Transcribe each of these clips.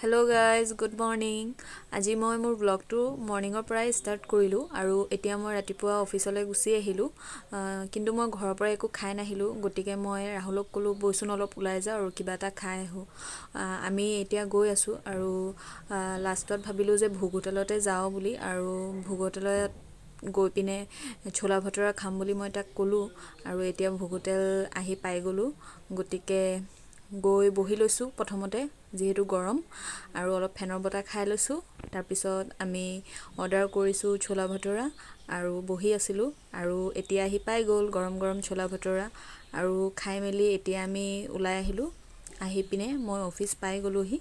Hello' guys good morning. আজি মই মোৰ ব্লগটো মৰ্ণিঙৰ পৰাই ষ্টাৰ্ট কৰিলোঁ আৰু এতিয়া মই ৰাতিপুৱা অফিচলৈ গুচি আহিলোঁ। কিন্তু মই ঘৰৰ পৰা একো খাই নাহিলোঁ, গতিকে মই ৰাহুলক ক'লোঁ বৈচোন অলপ ওলাই যাওঁ আৰু কিবা এটা খাই আহোঁ। আমি এতিয়া গৈ আছোঁ আৰু লাষ্টত ভাবিলোঁ যে ভোগ হোটেলতে যাওঁ বুলি, আৰু ভোগ হোটেলত গৈ পিনে ছোলা ভটোৰা খাম বুলি মই তাক ক'লোঁ। আৰু এতিয়া ভোগ হোটেল আহি পাই গ'লোঁ, গতিকে গৈ বহি লৈছোঁ প্ৰথমতে, যিহেতু গৰম, আৰু অলপ ফেনৰ বতাহ খাই লৈছোঁ। তাৰপিছত আমি অৰ্ডাৰ কৰিছোঁ ছোলা ভটোৰা আৰু বহি আছিলোঁ, আৰু এতিয়া আহি পাই গ'ল গৰম গৰম ছোলা ভটোৰা। আৰু খাই মেলি এতিয়া আমি ওলাই আহিলোঁ। আহি পিনে মই অফিচ পাই গ'লোহি।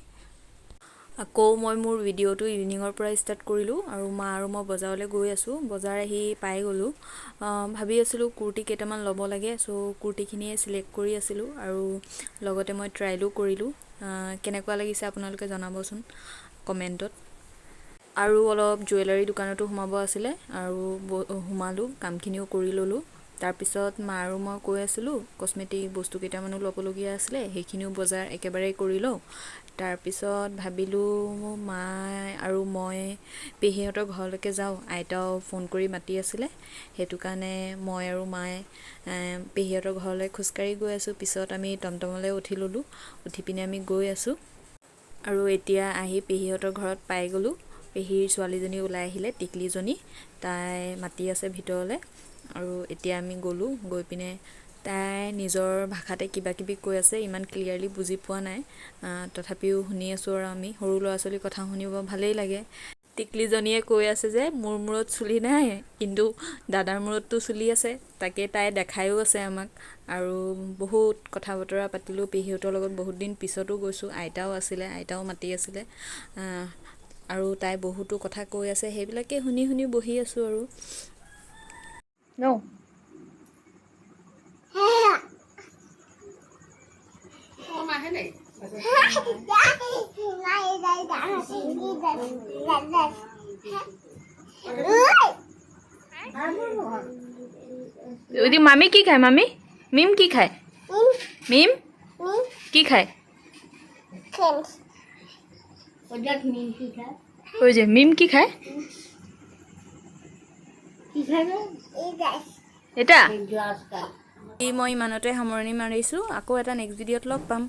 আকৌ মই মোৰ ভিডিঅ'টো ইভিনিঙৰ পৰা ষ্টাৰ্ট কৰিলোঁ, আৰু মা আৰু মই বজাৰলৈ গৈ আছোঁ। বজাৰ আহি পাই গ'লোঁ। ভাবি আছিলোঁ কুৰ্তি কেইটামান ল'ব লাগে, চ' কুৰ্তিখিনিয়ে চিলেক্ট কৰি আছিলোঁ, আৰু লগতে মই ট্ৰাইলো কৰিলোঁ। কেনেকুৱা লাগিছে আপোনালোকে জনাবচোন কমেণ্টত। আৰু অলপ জুৱেলাৰী দোকানতো সোমাব আছিলে, আৰু সোমালোঁ, কামখিনিও কৰি ল'লোঁ। তাৰপিছত মা আৰু মই কৈ আছিলোঁ কচমেটিক বস্তু কেইটামানো ল'বলগীয়া আছিলে, সেইখিনিও বজাৰ একেবাৰে কৰি লওঁ। তাৰপিছত ভাবিলোঁ মায়ে আৰু মই পেহীহঁতৰ ঘৰলৈকে যাওঁ, আইতাও ফোন কৰি মাতি আছিলে। সেইটো কাৰণে মই আৰু মায়ে পেহীহঁতৰ ঘৰলৈ খোজকাঢ়ি গৈ আছোঁ। পিছত আমি টমটমলৈ উঠি ল'লোঁ, উঠি পিনে আমি গৈ আছোঁ। আৰু এতিয়া আহি পেহীহঁতৰ ঘৰত পাই গ'লোঁ। পেহীৰ ছোৱালীজনী ওলাই আহিলে, টিকলিজনী, তাই মাতি আছে ভিতৰলৈ। আৰু এতিয়া আমি গ'লোঁ, গৈ পিনে তাই নিজৰ ভাষাতে কিবা কিবি কৈ আছে, ইমান ক্লিয়াৰলি বুজি পোৱা নাই, তথাপিও শুনি আছোঁ। আৰু আমি সৰু ল'ৰা ছোৱালীৰ কথা শুনিব ভালেই লাগে। টিকলিজনীয়ে কৈ আছে যে মোৰ মূৰত চুলি নাই, কিন্তু দাদাৰ মূৰততো চুলি আছে, তাকে তাই দেখায়ো আছে আমাক। আৰু বহুত কথা বতৰা পাতিলোঁ পেহীহঁতৰ লগত, বহুত দিন পিছতো গৈছোঁ। আইতাও আছিলে, আইতাও মাতি আছিলে, আৰু তাই বহুতো কথা কৈ আছে, সেইবিলাকে শুনি শুনি বহি আছোঁ। আৰু মামি কি খায়? মামি মিম কি খায়? মিম কি খায়? ওই যে মিম কি খায়? এটা মই ইমানতে সামৰণি মাৰিছোঁ। আকৌ এটা নেক্সট ভিডিঅ'ত লগ পাম।